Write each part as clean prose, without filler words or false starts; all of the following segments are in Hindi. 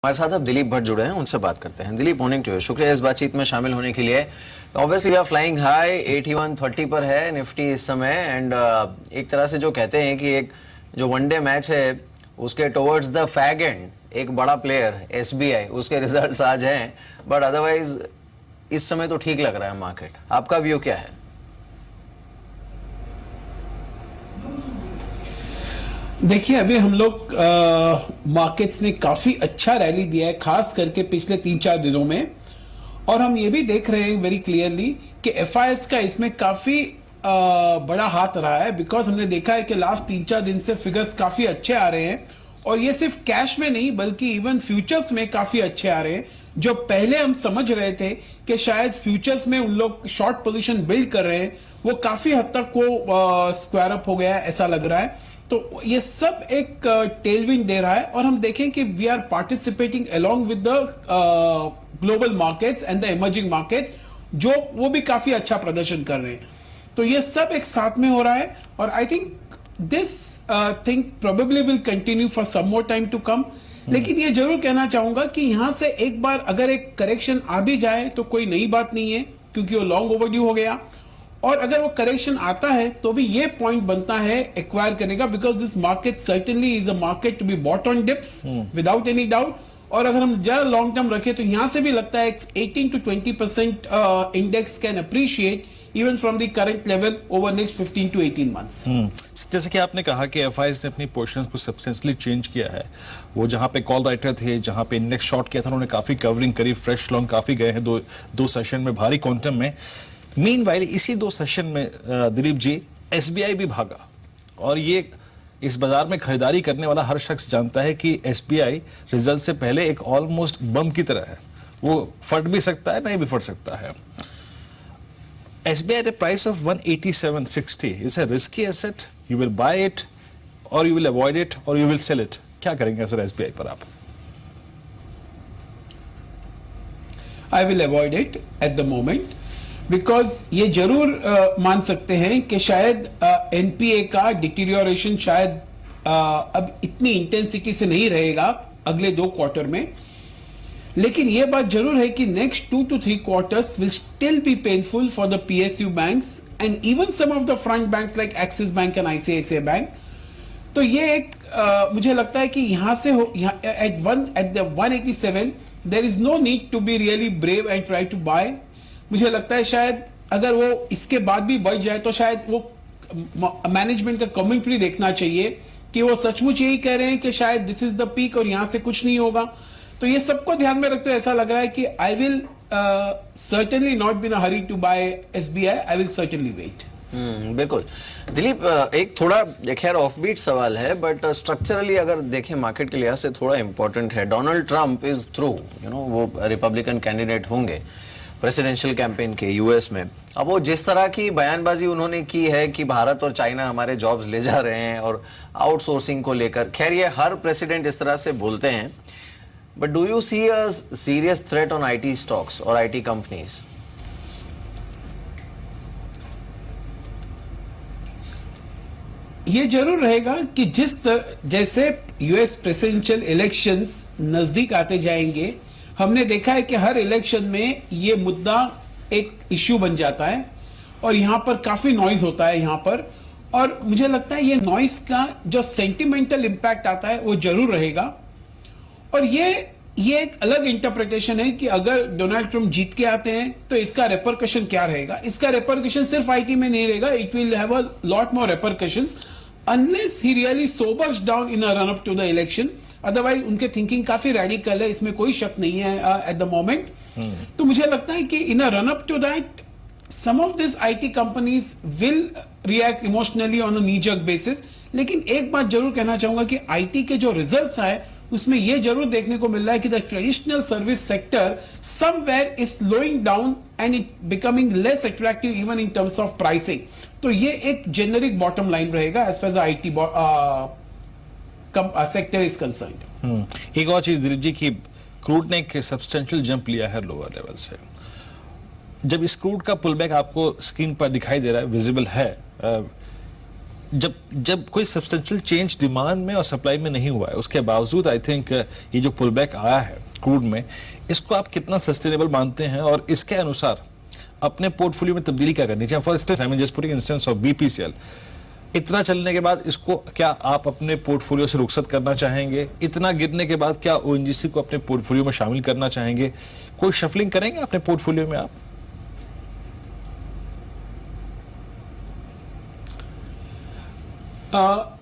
हमारे साथ अब दिलीप भट्ट जुड़े हैं, उनसे बात करते हैं। दिलीप, मॉर्निंग टू यू, शुक्रिया इस बातचीत में शामिल होने के लिए। Obviously we are flying high, 8130 पर है निफ्टी इस समय। एंड एक तरह से जो कहते हैं कि एक जो वनडे मैच है उसके टुवर्ड्स द फैग एंड एक बड़ा प्लेयर एसबीआई, उसके रिजल्ट्स आज हैं, बट अदरवाइज इस समय तो ठीक लग रहा है मार्केट। आपका व्यू क्या है? देखिए, अभी हम लोग मार्केट्स ने काफी अच्छा रैली दिया है, खास करके पिछले 3-4 दिनों में। और हम ये भी देख रहे हैं वेरी क्लियरली कि एफआईएस का इसमें काफी बड़ा हाथ रहा है, बिकॉज हमने देखा है कि लास्ट 3-4 दिन से फिगर्स काफी अच्छे आ रहे हैं। और ये सिर्फ कैश में नहीं बल्कि इवन फ्यूचर्स में काफी अच्छे आ रहे हैं। जो पहले हम समझ रहे थे कि शायद फ्यूचर्स में उन लोग शॉर्ट पोजीशन बिल्ड कर रहे हैं, वो काफी हद तक वो स्क्वायर अप हो गया है, ऐसा लग रहा है। तो ये सब एक टेलविंड दे रहा है। और हम देखें कि we are participating along with the global markets and the emerging markets, जो वो भी काफी अच्छा प्रदर्शन कर रहे हैं। तो ये सब एक साथ में हो रहा है। और I think this thing probably will continue for some more time to come. लेकिन ये जरूर कहना चाहूंगा कि यहां से एक बार अगर एक करेक्शन आ भी जाए तो कोई नई बात नहीं है, क्योंकि वो लॉन्ग ओवरड्यू हो गया। और अगर वो करेक्शन आता है तो भी ये पॉइंट बनता है एक्वायर करने का, because this market certainly is a market to be bought on dips without any doubt. और अगर हम ज्यादा लॉन्ग टर्म रखें तो यहां से भी लगता है 18 to 20% index can appreciate even from the current level over next 15 to 18 months. जैसे कि आपने कहा कि एफआईएस ने अपनी पोजीशंस को सब्सटेंशियली चेंज किया है। वो जहां पे कॉल राइटर थे, जहां पे इंडेक्स शॉर्ट किया था, उन्होंने काफी कवरिंग करी, फ्रेश लॉन्ग काफी गए हैं दो सेशन में भारी क्वांटम में। मीनवाइल इसी 2 सेशन में दिलीप जी एसबीआई भी भागा। और ये इस बाजार में खरीदारी करने वाला हर शख्स जानता है कि एसबीआई रिजल्ट से पहले एक ऑलमोस्ट बम की तरह है, वो फट भी सकता है, नहीं भी फट सकता है। SBI at price of 187.60 is a risky asset, you will buy it और यू विल अवॉइड इट और यू विल सेल इट। क्या करेंगे सर एसबीआई पर आप? I will avoid it at the moment, because ये जरूर मान सकते हैं कि शायद एनपीए का डिटीरियोरेशन शायद अब इतनी इंटेंसिटी से नहीं रहेगा अगले 2 क्वार्टर में। लेकिन ये बात जरूर है कि next 2 to 3 quarters will still be painful for the PSU banks and even some of the front banks like Axis Bank and ICICI Bank. तो ये एक मुझे लगता है कि यहां से at the 187 there is no need to be really brave and try to buy. मुझे लगता है शायद अगर वो इसके बाद भी बढ़ जाए तो शायद वो मैनेजमेंट का कमेंट्री देखना चाहिए कि वो सचमुच यही कह रहे हैं कि शायद दिस इज द पीक और यहां से कुछ नहीं होगा। तो ये सबको ध्यान में रखते हुए ऐसा लग रहा है कि I will certainly not be in a hurry to buy SBI, I will certainly wait. बिल्कुल दिलीप, एक थोड़ा खैर ऑफबीट सवाल है, बट स्ट्रक्चरली अगर देखें मार्केट के लिहाज से थोड़ा इंपॉर्टेंट है। डोनाल्ड ट्रंप इज थ्रू, वो रिपब्लिकन कैंडिडेट होंगे प्रेसिडेंशियल कैंपेन के यूएस में। अब वो जिस तरह की बयानबाजी उन्होंने की है कि भारत और चाइना हमारे जॉब्स ले जा रहे हैं और आउटसोर्सिंग को लेकर, खैर ये हर प्रेसिडेंट इस तरह से बोलते हैं, but do you see a serious threat on IT stocks और आईटी कंपनीज? ये जरूर रहेगा कि जैसे यूएस प्रेसिडेंशियल इलेक्शंस नजदीक आते जाएंगे, हमने देखा है कि हर इलेक्शन में ये मुद्दा एक इश्यू बन जाता है और यहां पर काफी नॉइज होता है यहां पर। और मुझे लगता है ये नॉइज का जो सेंटिमेंटल इंपैक्ट आता है वो जरूर रहेगा। और ये एक अलग इंटरप्रिटेशन है कि अगर डोनाल्ड ट्रंप जीत के आते हैं तो इसका रेपरकशन क्या रहेगा। इसका रेपरकशन सिर्फ आईटी में नहीं रहेगा, it will have a lot more repercussions unless he really sobers down in a run up to the election. Otherwise उनके थिंकिंग काफी रेडिकल है, इसमें कोई शक नहीं है एट द मोमेंट। तो मुझे लगता है कि in a run up to that some of these IT companies will react emotionally on a knee-jerk basis। लेकिन एक बात जरूर कहना चाहूंगा कि IT के जो रिजल्ट्स आए उसमें यह जरूर देखने को मिल रहा है कि the traditional service sector somewhere is slowing down and it becoming less attractive even in terms of pricing. तो ये एक जेनरिक बॉटम लाइन रहेगा as far as IT sector is concerned. एक और चीज दिलीप जी की क्रूड ने एक सब्सटेंशियल जंप लिया है लोअर लेवल से। जब इस क्रूड का पुलबैक आपको स्क्रीन पर दिखाई दे रहा है, विजिबल है, जब कोई सब्सटेंशियल चेंज डिमांड में और सप्लाई में नहीं हुआ है, उसके बावजूद आई थिंक ये जो पुल बैक आया है क्रूड में, इसको आप कितना सस्टेनेबल मानते हैं और इसके अनुसार अपने पोर्टफोलियो में तब्दीली क्या करनी चाहिए? For instance I mean just putting instance of BPCL, इतना चलने के बाद इसको क्या आप अपने पोर्टफोलियो से रुखसत करना चाहेंगे? इतना गिरने के बाद क्या ओएनजीसी को अपने पोर्टफोलियो में शामिल करना चाहेंगे? कोई शफलिंग करेंगे अपने पोर्टफोलियो में आप?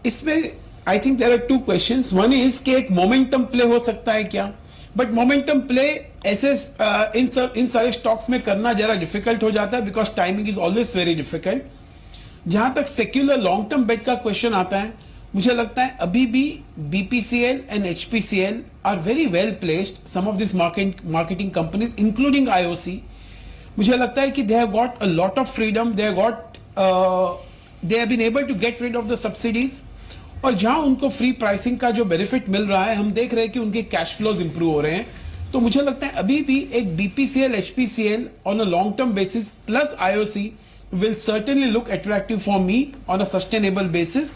इसमें I think there are two questions. One is कि एक मोमेंटम प्ले हो सकता है क्या, बट मोमेंटम प्ले ऐसे इन सारे स्टॉक्स में करना जरा डिफिकल्ट हो जाता है because timing is always very difficult. जहां तक सेक्युलर लॉन्ग टर्म बेट का क्वेश्चन आता है, मुझे लगता है अभी भी BPCL and HPCL are very well placed. Some of this marketing companies including IOC, मुझे लगता है कि they have got a lot of freedom, they have been able to get rid of the subsidies. और जहां उनको फ्री प्राइसिंग का जो बेनिफिट मिल रहा है, हम देख रहे हैं कि उनके कैश फ्लोज इंप्रूव हो रहे हैं. तो मुझे लगता है अभी भी एक BPCL HPCL on a long term basis plus IOC will certainly look attractive for me on a sustainable basis.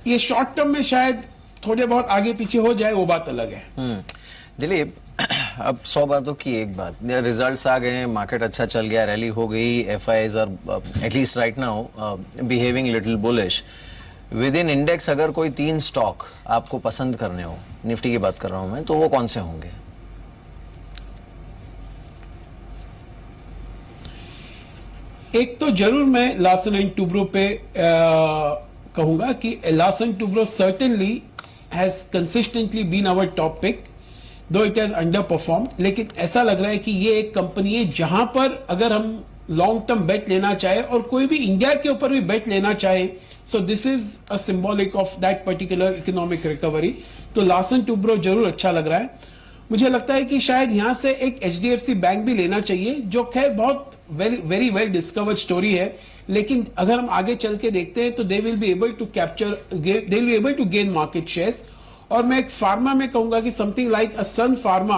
ये शॉर्ट टर्म में शायद थोड़े बहुत आगे पीछे हो जाए, वो बात अलग है. दिलीप, अब 100 बातों की एक बात, रिजल्ट्स आ गए, मार्केट अच्छा चल गया, रैली हो गई, FIIs are at least right now behaving little bullish. Within index अगर कोई 3 स्टॉक आपको पसंद करने हो, निफ्टी की बात कर रहा हूं मैं, तो वो कौन से होंगे? एक तो जरूर मैं लार्सन एंड टूब्रो पे कहूंगा कि Larsen Toubro certainly has consistently been our top pick, though it has underperform. लेकिन ऐसा लग रहा है कि ये एक कंपनी है जहां पर अगर हम लॉन्ग टर्म बेट लेना चाहे और कोई भी इंडिया के ऊपर भी बेट लेना चाहे, so this is a symbolic of that particular economic recovery. तो लार्सन टूब्रो जरूर अच्छा लग रहा है. मुझे लगता है कि शायद यहां से एक एचडीएफसी बैंक भी लेना चाहिए, जो खैर बहुत वेरी वेल डिस्कवर्ड स्टोरी है, लेकिन अगर हम आगे चल के देखते हैं तो they will be able to capture, they will be able to gain market shares. और मैं एक फार्मा में कहूंगा कि something like a Sun Pharma,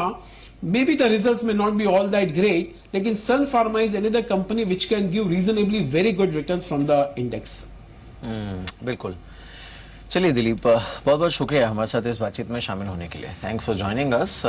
may be the results में not be all that great, लेकिन Sun Pharma is another company which can give reasonably very good returns from the index. बिल्कुल. चलिए दिलीप, बहुत बहुत शुक्रिया हमारे साथ इस बातचीत में शामिल होने के लिए. Thanks for joining us.